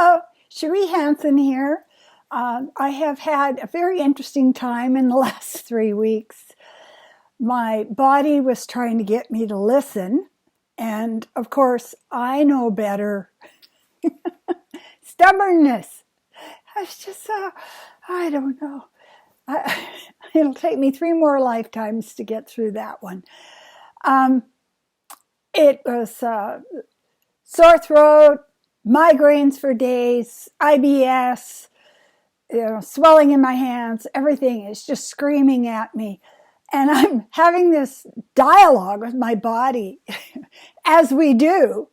Hello, Cherie Hanson here. I have had a very interesting time in the last 3 weeks. My body was trying to get me to listen, and of course, I know better. Stubbornness. I was just, I don't know. It'll take me 3 more lifetimes to get through that one. It was sore throat, migraines for days, IBS, swelling in my hands, everything is just screaming at me. And I'm having this dialogue with my body as we do.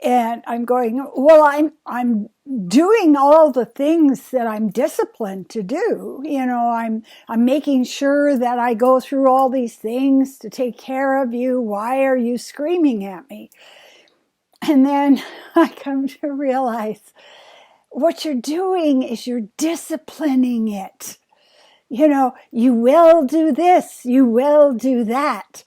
And I'm going, well, I'm doing all the things that I'm disciplined to do. I'm making sure that I go through all these things to take care of you. Why are you screaming at me? And then I come to realize what you're doing is you're disciplining it. You will do this, you will do that.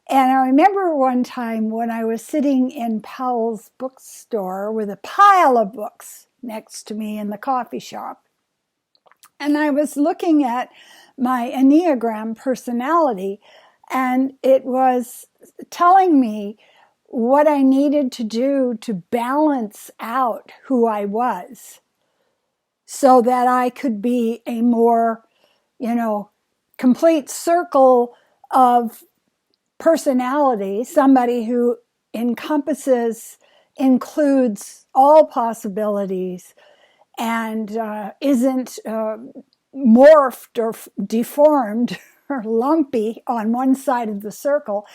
And I remember one time when I was sitting in Powell's bookstore with a pile of books next to me in the coffee shop. And I was looking at my Enneagram personality, and it was telling me what I needed to do to balance out who I was so that I could be a more, complete circle of personality, somebody who includes all possibilities and isn't morphed or deformed or lumpy on one side of the circle.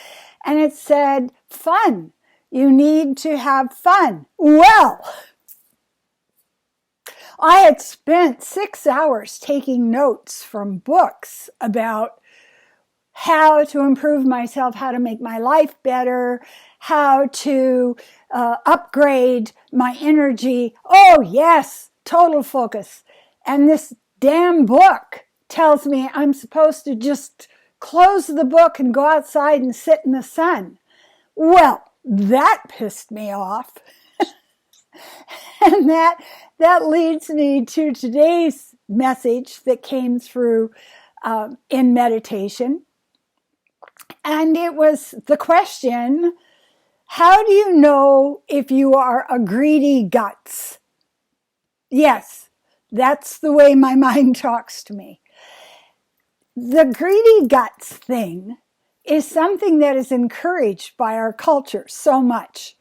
And it said, fun. You need to have fun. Well, I had spent 6 hours taking notes from books about how to improve myself, how to make my life better, how to upgrade my energy. Oh, yes, total focus. And this damn book tells me I'm supposed to just close the book and go outside and sit in the sun. Well, that pissed me off. And that leads me to today's message that came through in meditation. And it was the question, how do you know if you are a greedy guts? Yes, that's the way my mind talks to me. The greedy guts thing is something that is encouraged by our culture so much.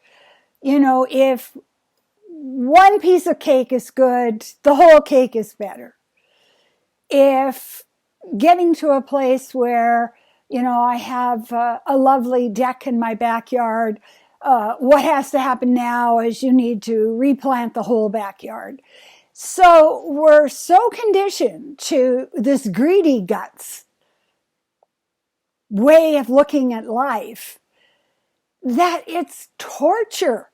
If one piece of cake is good, the whole cake is better. If getting to a place where, I have a lovely deck in my backyard, what has to happen now is you need to replant the whole backyard. So we're so conditioned to this greedy guts way of looking at life that it's torture.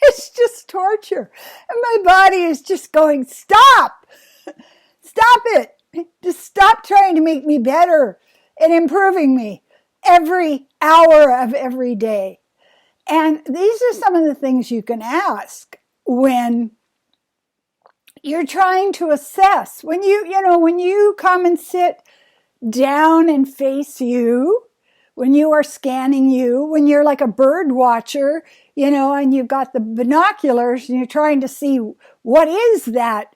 It's just torture. And my body is just going, stop! Stop it! Just stop trying to make me better and improving me every hour of every day. And these are some of the things you can ask when you're trying to assess. When you come and sit down and face you, when you are scanning you, when you're like a bird watcher, and you've got the binoculars and you're trying to see what is that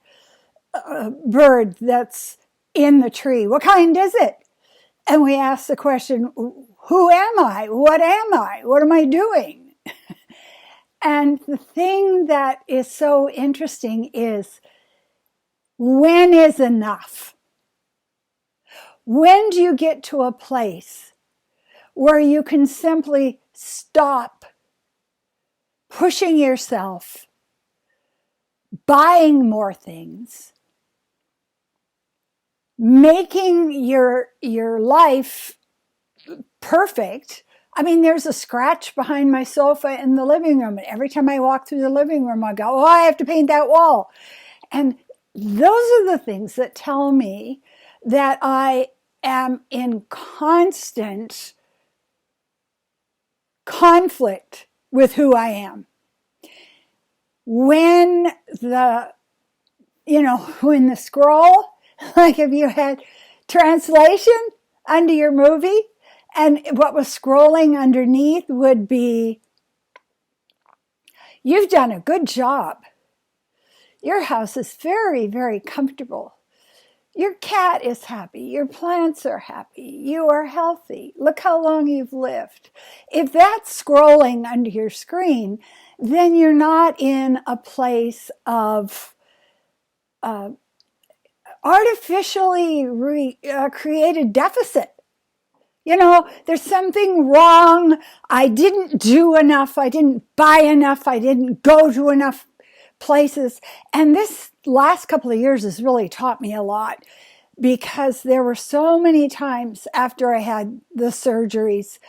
bird that's in the tree? What kind is it? And we ask the question, who am I? What am I? What am I doing? And the thing that is so interesting is, when is enough? When do you get to a place where you can simply stop pushing yourself, buying more things, making your life perfect? I mean, there's a scratch behind my sofa in the living room. And every time I walk through the living room, I go, I have to paint that wall. And those are the things that tell me that I am in constant conflict with who I am. When when the scroll, like if you had translation under your movie, and what was scrolling underneath would be, "You've done a good job. Your house is very, very comfortable. Your cat is happy. Your plants are happy. You are healthy. Look how long you've lived." If that's scrolling under your screen, then you're not in a place of artificially created deficit. There's something wrong. I didn't do enough. I didn't buy enough. I didn't go to enough places. And this last couple of years has really taught me a lot, because there were so many times after I had the surgeries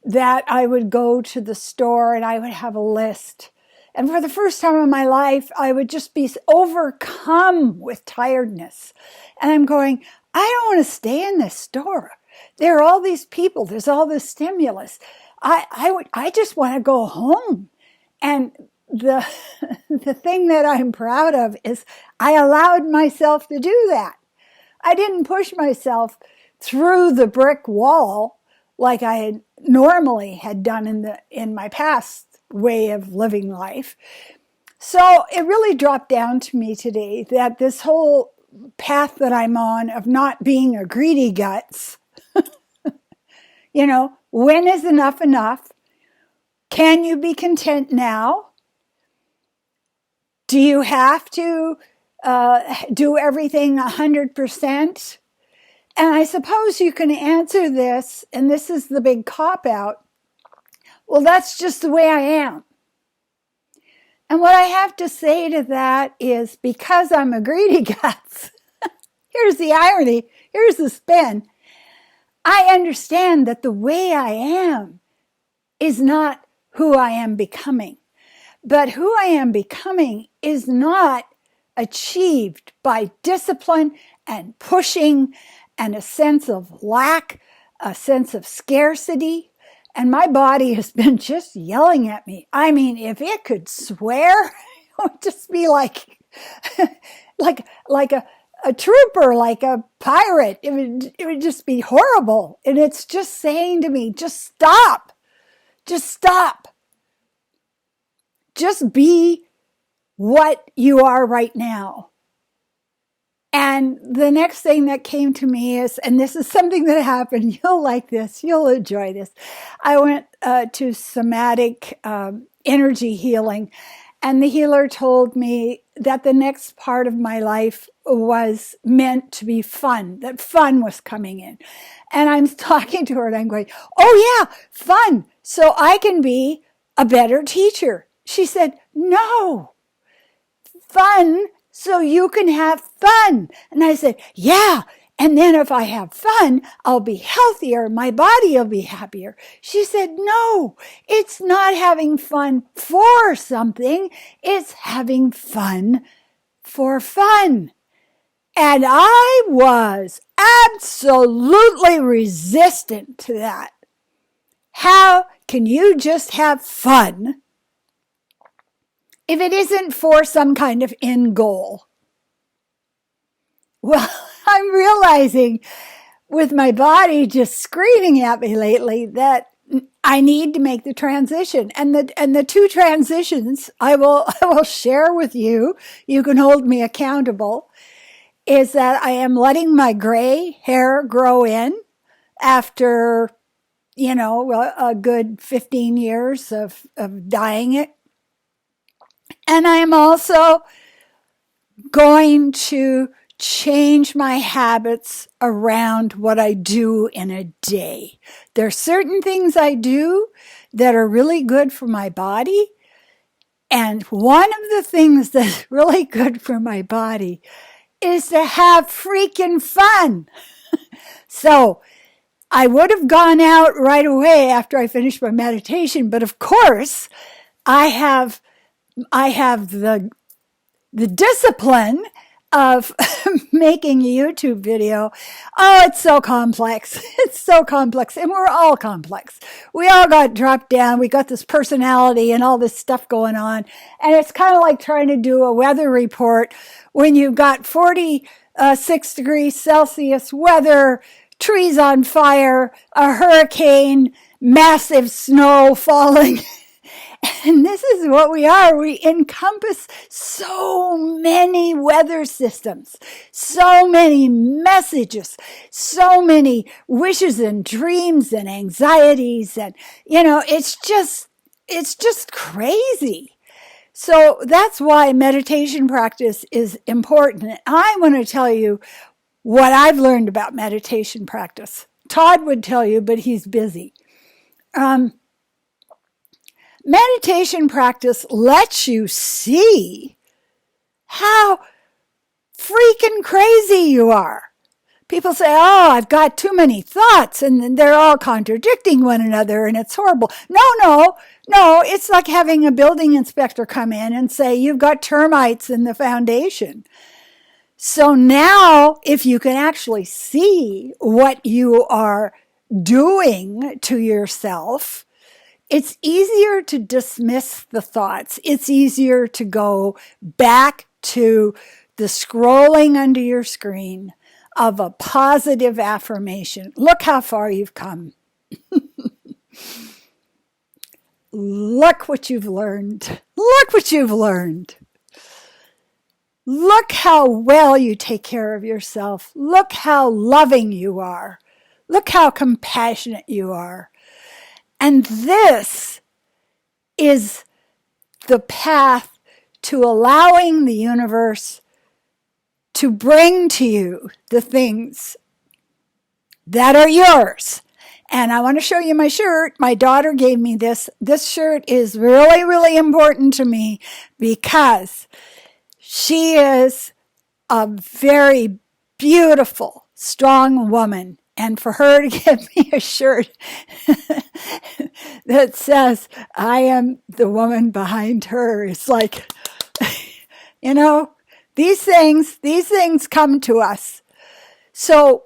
that I would go to the store and I would have a list. And for the first time in my life, I would just be overcome with tiredness. And I'm going, I don't want to stay in this store. There are all these people. There's all this stimulus. I just want to go home. And the thing that I'm proud of is I allowed myself to do that. I didn't push myself through the brick wall like I had normally had done in my past way of living life. So it really dropped down to me today that this whole path that I'm on of not being a greedy guts, when is enough enough? Can you be content now? Do you have to do everything 100%? And I suppose you can answer this, and this is the big cop-out, well, that's just the way I am. And what I have to say to that is, because I'm a greedy guts, here's the irony, here's the spin. I understand that the way I am is not who I am becoming. But who I am becoming is not achieved by discipline and pushing and a sense of lack, a sense of scarcity. And my body has been just yelling at me. I mean, if it could swear, it would just be like a trooper, like a pirate. It would just be horrible. And it's just saying to me, just stop. Just stop. Just be what you are right now. And the next thing that came to me is, and this is something that happened, you'll like this, you'll enjoy this. I went to somatic energy healing, and the healer told me that the next part of my life was meant to be fun, that fun was coming in. And I'm talking to her and I'm going, oh yeah, fun, so I can be a better teacher. She said, no, fun so you can have fun. And I said, yeah. And then if I have fun, I'll be healthier. My body will be happier. She said, no, it's not having fun for something. It's having fun for fun. And I was absolutely resistant to that. How can you just have fun if it isn't for some kind of end goal? Well, I'm realizing with my body just screaming at me lately that I need to make the transition. And the two transitions I will share with you, you can hold me accountable, is that I am letting my gray hair grow in after, a good 15 years of dyeing it. And I am also going to change my habits around what I do in a day. There are certain things I do that are really good for my body. And one of the things that's really good for my body is to have freaking fun. So I would have gone out right away after I finished my meditation. But of course, I have the discipline of making a YouTube video. Oh, it's so complex. It's so complex. And we're all complex. We all got dropped down. We got this personality and all this stuff going on. And it's kind of like trying to do a weather report when you've got 46 degrees Celsius weather, trees on fire, a hurricane, massive snow falling. And this is what we are. We encompass so many weather systems, so many messages, so many wishes and dreams and anxieties. And, it's just crazy. So that's why meditation practice is important. I want to tell you what I've learned about meditation practice. Todd would tell you, but he's busy. Meditation practice lets you see how freaking crazy you are. People say, oh, I've got too many thoughts and they're all contradicting one another and it's horrible. No, it's like having a building inspector come in and say, you've got termites in the foundation. So now, if you can actually see what you are doing to yourself, it's easier to dismiss the thoughts. It's easier to go back to the scrolling under your screen of a positive affirmation. Look how far you've come. Look what you've learned. Look what you've learned. Look how well you take care of yourself. Look how loving you are. Look how compassionate you are. And this is the path to allowing the universe to bring to you the things that are yours. And I want to show you my shirt. My daughter gave me this. This shirt is really, really important to me because she is a very beautiful, strong woman. And for her to give me a shirt that says, I am the woman behind her, it's like, these things come to us. So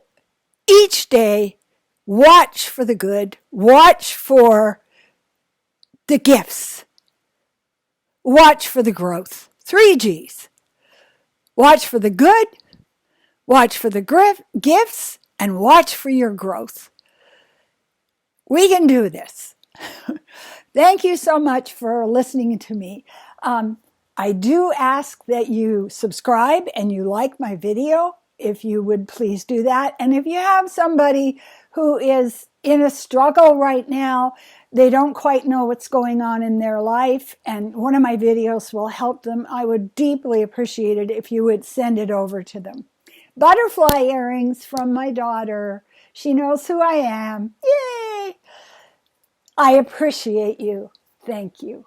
each day, watch for the good, watch for the gifts, watch for the growth. 3 G's. Watch for the good, watch for the gifts, and watch for your growth. We can do this. Thank you so much for listening to me. I do ask that you subscribe and you like my video, if you would please do that. And if you have somebody who is in a struggle right now, they don't quite know what's going on in their life, and one of my videos will help them, I would deeply appreciate it if you would send it over to them. Butterfly earrings from my daughter. She knows who I am. Yay! I appreciate you. Thank you.